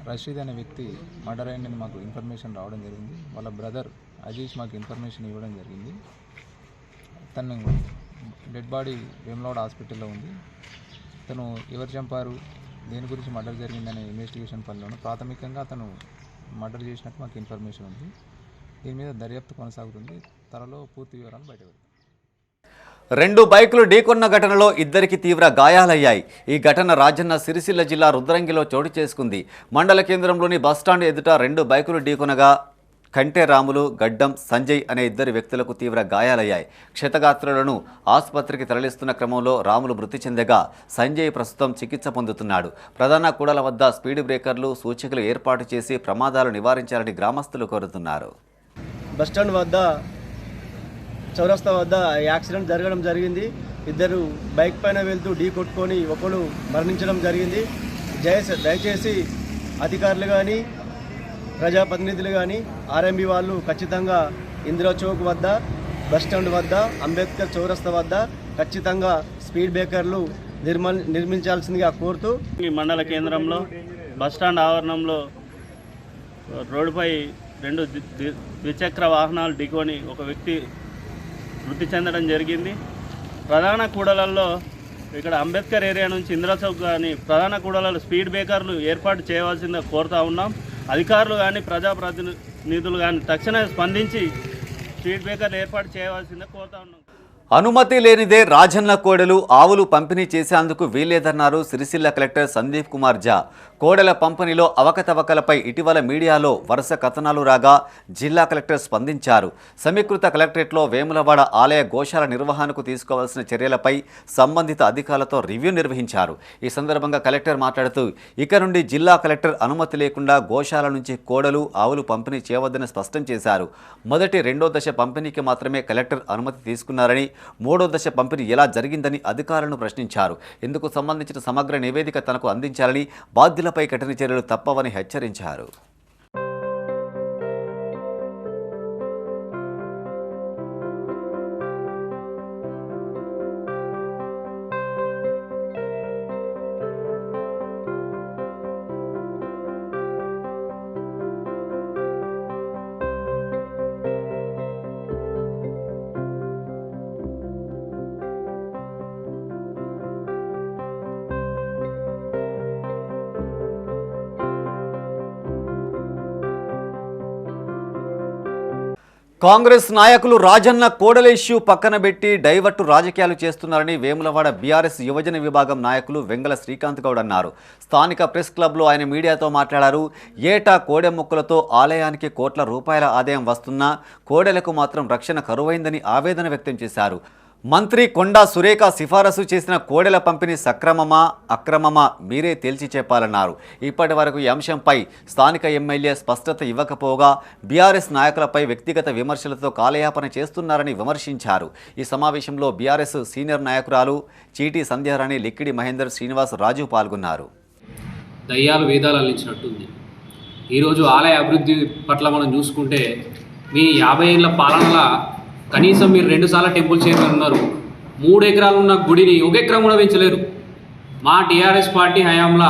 రషీద్ అనే వ్యక్తి మర్డర్ అయిందని మాకు ఇన్ఫర్మేషన్ రావడం జరిగింది. వాళ్ళ బ్రదర్ అజీష్ మాకు ఇన్ఫర్మేషన్ ఇవ్వడం జరిగింది. తను డెడ్ బాడీ వేములవాడ హాస్పిటల్లో ఉంది. తను ఎవరు చంపారు, దేని గురించి మర్డర్ జరిగిందనే ఇన్వెస్టిగేషన్ పనిలోను ప్రాథమికంగా అతను మర్డర్ చేసినట్టు మాకు ఇన్ఫర్మేషన్ ఉంది. దీని మీద దర్యాప్తు కొనసాగుతుంది. త్వరలో పూర్తి వివరాలు బయటపడతాయి. 2 బైకులు ఢీకొన్న ఘటనలో 2కి తీవ్ర గాయాలయ్యాయి. ఈ ఘటన రాజన్న సిరిసిల్ల జిల్లా రుద్రంగిలో చోటు చేసుకుంది. మండల కేంద్రంలోని బస్టాండ్ ఎదుట 2 బైకులు ఢీకొనగా కంటే రాములు, గడ్డం సంజయ్ అనే 2 వ్యక్తులకు తీవ్ర గాయాలయ్యాయి. క్షతగాత్రులను ఆసుపత్రికి తరలిస్తున్న క్రమంలో రాములు మృతి చెందగా సంజయ్ ప్రస్తుతం చికిత్స పొందుతున్నాడు. ప్రధాన కూడల వద్ద స్పీడ్ బ్రేకర్లు, సూచికలు ఏర్పాటు చేసి ప్రమాదాలు నివారించాలని గ్రామస్తులు కోరుతున్నారు. బస్టాండ్ వద్ద, చౌరస్తా వద్ద యాక్సిడెంట్ జరగడం జరిగింది. 2 బైక్ పైన వెళ్తూ ఢీ కొట్టుకొని ఒకడు మరణించడం జరిగింది. దయచేసి అధికారులు కానీ, ప్రజాప్రతినిధులు కానీ, ఆర్ఎంబీ వాళ్ళు ఖచ్చితంగా ఇందిరా చౌక్ వద్ద, బస్టాండ్ వద్ద, అంబేద్కర్ చౌరస్తా వద్ద ఖచ్చితంగా స్పీడ్ బ్రేకర్లు నిర్మించాల్సిందిగా కోరుతూ ఈ మండల కేంద్రంలో బస్టాండ్ ఆవరణంలో రోడ్డుపై 2 ద్విచక్ర వాహనాలు ఢీకొని ఒక వ్యక్తి మృతి చెందడం జరిగింది. ప్రధాన కూడలలో ఇక్కడ అంబేద్కర్ ఏరియా నుంచి ఇందిరా చౌక్ కానీ ప్రధాన కూడలలో స్పీడ్ బ్రేకర్లు ఏర్పాటు చేయవలసిందిగా కోరుతూ ఉన్నాం. అధికారులు కానీ, ప్రజాప్రతినిధులు కానీ తక్షణమే స్పందించి స్పీడ్ బ్రేకర్లు ఏర్పాటు చేయవలసిందిగా కోరుతూ ఉన్నాం. అనుమతి లేనిదే రాజన్న కోడెలు, ఆవులు పంపిణీ చేసేందుకు వీల్లేదన్నారు సిరిసిల్ల కలెక్టర్ సందీప్ కుమార్ ఝా. కోడెల పంపిణీలో అవకతవకలపై ఇటీవల మీడియాలో వరుస కథనాలు రాగా జిల్లా కలెక్టర్ స్పందించారు. సమీకృత కలెక్టరేట్లో వేములవాడ ఆలయ గోశాల నిర్వహణకు తీసుకోవాల్సిన చర్యలపై సంబంధిత అధికారులతో రివ్యూ నిర్వహించారు. ఈ సందర్భంగా కలెక్టర్ మాట్లాడుతూ ఇక నుండి జిల్లా కలెక్టర్ అనుమతి లేకుండా గోశాల నుంచి కోడలు, ఆవులు పంపిణీ చేయవద్దని స్పష్టం చేశారు. మొదటి, 2వ దశ పంపిణీకి మాత్రమే కలెక్టర్ అనుమతి తీసుకున్నారని, 3వ దశ పంపిణీ ఎలా జరిగిందని అధికారులను ప్రశ్నించారు. ఇందుకు సంబంధించిన సమగ్ర నివేదిక తనకు అందించాలని, బాధ్యులపై కఠిన చర్యలు తప్పవని హెచ్చరించారు. కాంగ్రెస్ నాయకులు రాజన్న కోడెల ఇష్యూ పక్కన పెట్టి డైవర్టు రాజకీయాలు చేస్తున్నారని వేములవాడ బీఆర్ఎస్ యువజన విభాగం నాయకులు వెంగళ శ్రీకాంత్ గౌడ్ అన్నారు. స్థానిక ప్రెస్ క్లబ్లో ఆయన మీడియాతో మాట్లాడారు. ఏటా కోడె మొక్కలతో ఆలయానికి కోట్ల రూపాయల ఆదాయం వస్తున్నా కోడెలకు మాత్రం రక్షణ కరువైందని ఆవేదన వ్యక్తం చేశారు. మంత్రి కొండా సురేఖ సిఫారసు చేసిన కోడెల పంపిణీ సక్రమమా అక్రమమా మీరే తేల్చి చెప్పాలన్నారు. ఇప్పటి వరకు ఈ అంశంపై స్థానిక ఎమ్మెల్యే స్పష్టత ఇవ్వకపోగా బీఆర్ఎస్ నాయకులపై వ్యక్తిగత విమర్శలతో కాలయాపన చేస్తున్నారని విమర్శించారు. ఈ సమావేశంలో బీఆర్ఎస్ సీనియర్ నాయకురాలు చీటీ సంధ్యారాణి, లిక్కిడి మహేందర్, శ్రీనివాస్, రాజు పాల్గొన్నారు. దయ్యాలు వేదాలు అల్లించినట్టుంది. ఈరోజు ఆలయ అభివృద్ధి పట్ల మనం చూసుకుంటే మీ 50 ఏళ్ల పాలనలో కనీసం మీరు 2 సార్లు టెంపుల్ చైర్మన్ ఉన్నారు. 3 ఎకరాలు ఉన్న గుడిని 1 ఎకరం కూడా పెంచలేరు. మా టీఆర్ఎస్ పార్టీ హయాంలో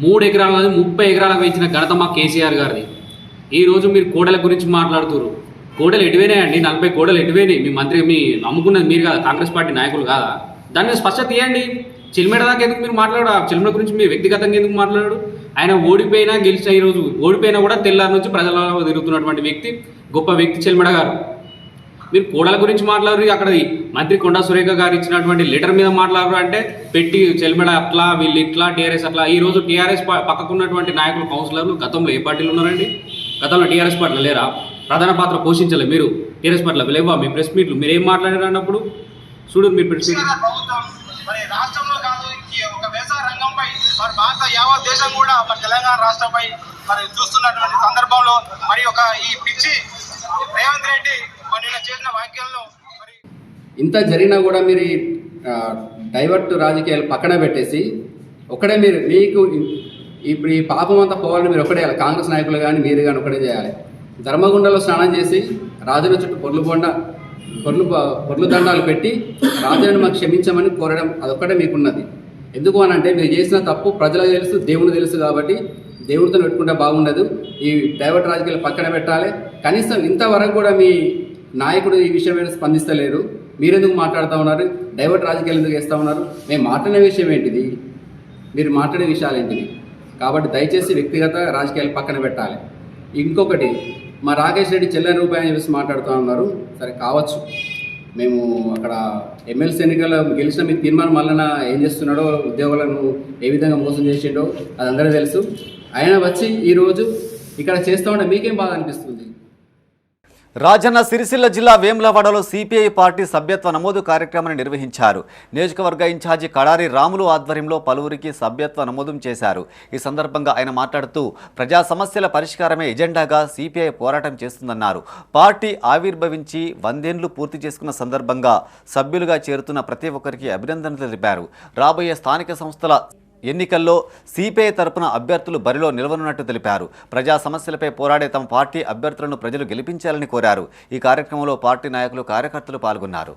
3 ఎకరాలని 30 ఎకరాలకు పెంచిన ఘనత మా కేసీఆర్ గారిది. ఈరోజు మీరు కోడెల గురించి మాట్లాడుతున్నారు. కోడెలు ఎటువైనాయండి? 40 కోడలు ఎటువైనాయి? మీ మంత్రి మీ నమ్ముకున్నది మీరు కాదా? కాంగ్రెస్ పార్టీ నాయకులు కాదా? దాని మీద స్పష్టత ఇవ్వండి. చిల్మెడ దాకా ఎందుకు మీరు మాట్లాడు? చిల్మెడ గురించి మీరు వ్యక్తిగతంగా ఎందుకు మాట్లాడాడు? ఆయన ఓడిపోయినా గెలిచిన ఈరోజు ఓడిపోయినా కూడా తెల్లారి నుంచి ప్రజలలో తిరుగుతున్నటువంటి వ్యక్తి, గొప్ప వ్యక్తి చిల్మెడ గారు. మీరు కోడల గురించి మాట్లాడరు. అక్కడ మంత్రి కొండా సురేఖ గారు ఇచ్చినటువంటి లెటర్ మీద మాట్లాడరు అంటే పెట్టి చెల్మెడ అట్లా, వీళ్ళు ఇట్లా, టీఆర్ఎస్ అట్లా. ఈరోజు టీఆర్ఎస్ పక్కకున్నటువంటి నాయకులు, కౌన్సిలర్లు గతంలో ఏ పార్టీలు ఉన్నారండి? గతంలో టీఆర్ఎస్ పార్టీలు లేరా? ప్రధాన పాత్ర పోషించలే మీరు టీఆర్ఎస్ పార్టీలో లేవా? మీ ప్రెస్ మీట్లు మీరు ఏం మాట్లాడారు అన్నప్పుడు చూడు. మీరు ప్రెస్ మీట్ రాష్ట్రంలో కాదు, ఒక వ్యవసాయ రంగంపై మరి భారత యావత్ దేశం కూడా మరి తెలంగాణ రాష్ట్రంపై మరి చూస్తున్నటువంటి సందర్భంలో మరి ఒక ఈ పిచ్చి రేవంత్ రెడ్డి చేసిన వ్యాఖ్యలను ఇంత జరిగినా కూడా మీరు డైవర్ట్ రాజకీయాలు పక్కన పెట్టేసి ఒకడే మీకు ఇప్పుడు ఈ పాపం అంతా పోవాలని మీరు ఒకటే చేయాలి. కాంగ్రెస్ నాయకులు కానీ మీరు కానీ ఒకటే చేయాలి. ధర్మగుండలో స్నానం చేసి రాజుల చుట్టూ పొర్లు దండాలు పెట్టి రాజులను మాకు క్షమించమని కోరడం అదొక్కటే మీకున్నది. ఎందుకు అని అంటే మీరు చేసిన తప్పు ప్రజలకు తెలుసు, దేవుడు తెలుసు. కాబట్టి దేవుడితో పెట్టుకుంటే బాగుండదు. ఈ డైవర్ట్ రాజకీయాలు పక్కన పెట్టాలి. కనీసం ఇంతవరకు కూడా మీ నాయకుడు ఈ విషయం మీద స్పందిస్తలేరు. మీరెందుకు మాట్లాడుతూ ఉన్నారు? డైవర్ట్ రాజకీయాలు ఎందుకు వేస్తూ ఉన్నారు? మేము మాట్లాడే విషయం ఏంటిది? మీరు మాట్లాడే విషయాలు ఏంటిది? కాబట్టి దయచేసి వ్యక్తిగత రాజకీయాలు పక్కన పెట్టాలి. ఇంకొకటి, మా రాకేష్ రెడ్డి చెల్లని రూపాయలు చెప్పేసి మాట్లాడుతూ ఉన్నారు. సరే కావచ్చు, మేము అక్కడ ఎమ్మెల్సీ ఎన్నికల్లో గెలిచిన మీ తీర్మానం వలన ఏం చేస్తున్నాడో, ఉద్యోగులను ఏ విధంగా మోసం చేసిండో అది అందరూ తెలుసు. ఆయన వచ్చి ఈరోజు ఇక్కడ చేస్తూ ఉంటే మీకేం బాధ అనిపిస్తుంది? రాజన్న సిరిసిల్ల జిల్లా వేములవాడలో సిపిఐ పార్టీ సభ్యత్వ నమోదు కార్యక్రమాన్ని నిర్వహించారు. నియోజకవర్గ ఇన్ఛార్జి కడారి రాములు ఆధ్వర్యంలో పలువురికి సభ్యత్వ నమోదు చేశారు. ఈ సందర్భంగా ఆయన మాట్లాడుతూ ప్రజా సమస్యల పరిష్కారమే ఎజెండాగా సిపిఐ పోరాటం చేస్తుందన్నారు. పార్టీ ఆవిర్భవించి 100 ఏళ్లు పూర్తి చేసుకున్న సందర్భంగా సభ్యులుగా చేరుతున్న ప్రతి ఒక్కరికి అభినందనలు తెలిపారు. రాబోయే స్థానిక సంస్థల ఎన్నికల్లో సిపిఐ తరపున అభ్యర్థులు బరిలో నిలవనున్నట్టు తెలిపారు. ప్రజా సమస్యలపై పోరాడే తమ పార్టీ అభ్యర్థులను ప్రజలు గెలిపించాలని కోరారు. ఈ కార్యక్రమంలో పార్టీ నాయకులు, కార్యకర్తలు పాల్గొన్నారు.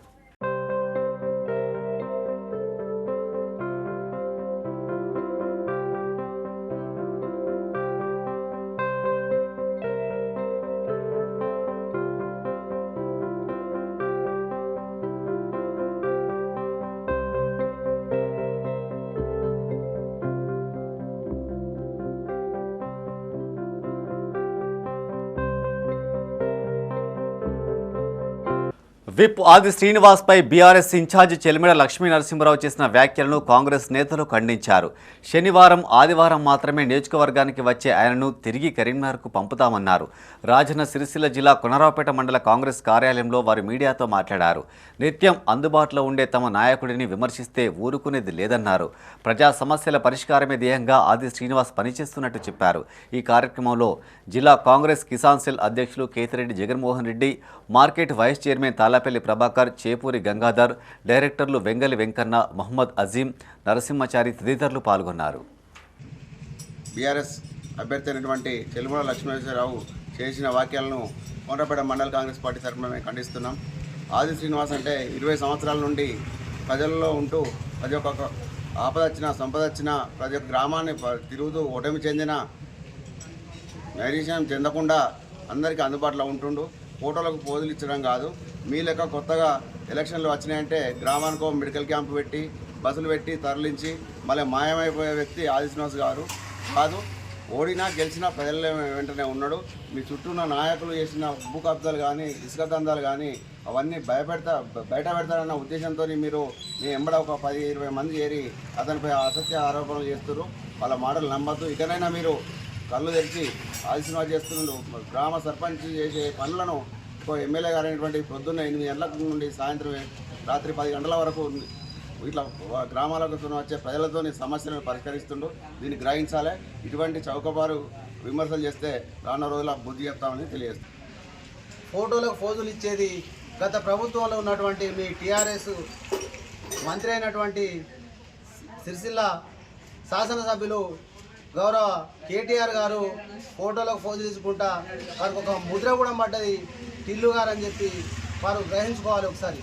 విప్ ఆది శ్రీనివాస్పై బీఆర్ఎస్ ఇన్ఛార్జి చెలిమెడ లక్ష్మీ నరసింహరావు చేసిన వ్యాఖ్యలను కాంగ్రెస్ నేతలు ఖండించారు. శనివారం, ఆదివారం మాత్రమే నియోజకవర్గానికి వచ్చే ఆయనను తిరిగి కరీంనగర్కు పంపుతామన్నారు. రాజన్న సిరిసిల్ల జిల్లా కొనరావుపేట మండల కాంగ్రెస్ కార్యాలయంలో వారు మీడియాతో మాట్లాడారు. నిత్యం అందుబాటులో ఉండే తమ నాయకుడిని విమర్శిస్తే ఊరుకునేది లేదన్నారు. ప్రజా సమస్యల పరిష్కారమే ధ్యేయంగా ఆది శ్రీనివాస్ పనిచేస్తున్నట్టు చెప్పారు. ఈ కార్యక్రమంలో జిల్లా కాంగ్రెస్ కిసాన్ సెల్ అధ్యక్షులు Ketireddy Jaganmohan Reddy, market vice chairman Tallapalli Prabhakar, Chepuri Gangadhar, డైరెక్టర్లు వెంగలి వెంకన్న, మహమ్మద్ అజీం, నరసింహచారి తదితరులు పాల్గొన్నారు. బీఆర్ఎస్ అభ్యర్థి అయినటువంటి చెలిమెడ లక్ష్మీనరసింహరావు చేసిన వ్యాఖ్యలను కొనరావుపేట మండల కాంగ్రెస్ పార్టీ తరఫున మేము ఖండిస్తున్నాం. ఆది శ్రీనివాస్ అంటే 20 సంవత్సరాల నుండి ప్రజల్లో ఉంటూ ప్రతి ఒక్క ఆపద వచ్చినా, సంపద వచ్చినా ప్రతి ఒక్క గ్రామాన్ని తిరుగుతూ ఓటమి చెందిన నైరీశ్యం చెందకుండా అందరికీ అందుబాటులో ఉంటుండు. ఫోటోలకు పోజులు ఇచ్చడం కాదు, మీ లెక్క కొత్తగా ఎలక్షన్లు వచ్చినాయంటే గ్రామానికో మెడికల్ క్యాంపు పెట్టి, బస్సులు పెట్టి తరలించి మళ్ళీ మాయమైపోయే వ్యక్తి ఆది శ్రీనివాస్ గారు కాదు. ఓడినా గెలిచినా ప్రజల వెంటనే ఉన్నాడు. మీ చుట్టూ ఉన్న నాయకులు చేసిన భూ కబ్జాలు కానీ ఇసుక దందాలు కానీ అవన్నీ బయట పెడతారన్న ఉద్దేశంతో మీరు మీ ఎంబడ ఒక 10-20 మంది చేరి అతనిపై అసత్య ఆరోపణలు చేస్తున్నారు. వాళ్ళ మాటలు నమ్మద్దు. ఇకనైనా మీరు కళ్ళు తెరిచి ఆదిశ్రీనివాస్ చేస్తున్నారు. గ్రామ సర్పంచ్ చేసే పనులను ఎమ్మెల్యే గారైనటువంటి పొద్దున్న 8 గంటల నుండి సాయంత్రం రాత్రి 10 గంటల వరకు ఇట్లా గ్రామాలకు వచ్చే ప్రజలతోని సమస్యలను పరిష్కరిస్తుండు. దీన్ని గ్రహించాలి. ఇటువంటి చౌకబారు విమర్శలు చేస్తే రానున్న రోజుల బుద్ధి చెప్తామని తెలియజేస్తాం. ఫోటోలకు ఫోజులు ఇచ్చేది గత ప్రభుత్వంలో ఉన్నటువంటి మీ టీఆర్ఎస్ మంత్రి అయినటువంటి సిరిసిల్ల శాసనసభ్యులు గౌరవ కేటీఆర్ గారు ఫోటోలకు ఫోజులు ఇచ్చుకుంటా వారికి ఒక ముద్ర కూడా పడ్డది టిల్లు గారు అని చెప్పి వారు గ్రహించుకోవాలి. ఒకసారి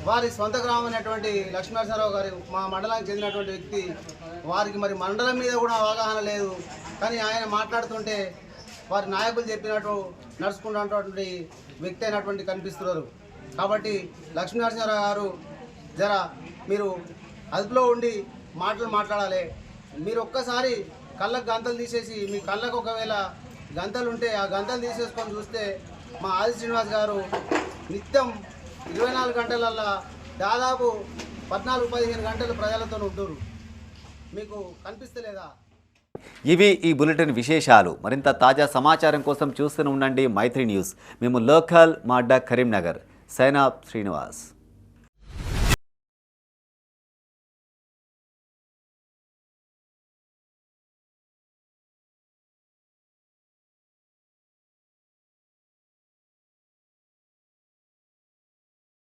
వారి సొంత గ్రామం అయినటువంటి లక్ష్మీనరసింహారావు గారు మా మండలానికి చెందినటువంటి వ్యక్తి. వారికి మరి మండలం మీద కూడా అవగాహన లేదు. కానీ ఆయన మాట్లాడుతుంటే వారి నాయకులు చెప్పినట్టు నడుచుకుంటున్నటువంటి వ్యక్తి అయినటువంటి కనిపిస్తున్నారు. కాబట్టి లక్ష్మీనరసింహారావు గారు మీరు అదుపులో ఉండి మాట్లాడాలి. మీరు ఒక్కసారి కళ్ళకు గంతలు తీసేసి మీ కళ్ళకు ఒకవేళ గంతలు ఉంటే ఆ గంతలు తీసేసుకొని చూస్తే మా ఆది శ్రీనివాస్ గారు నిత్యం 24 గంటలల్లో దాదాపు 14-15 గంటలు ప్రజలతో ఉంటారు. మీకు కనిపిస్తలేదా? ఇవి ఈ బులెటిన్ విశేషాలు. మరింత తాజా సమాచారం కోసం చూస్తూనే ఉండండి మైత్రి న్యూస్. మేము లోకల్ మా అడ్డా కరీంనగర్. Sign off Srinivas.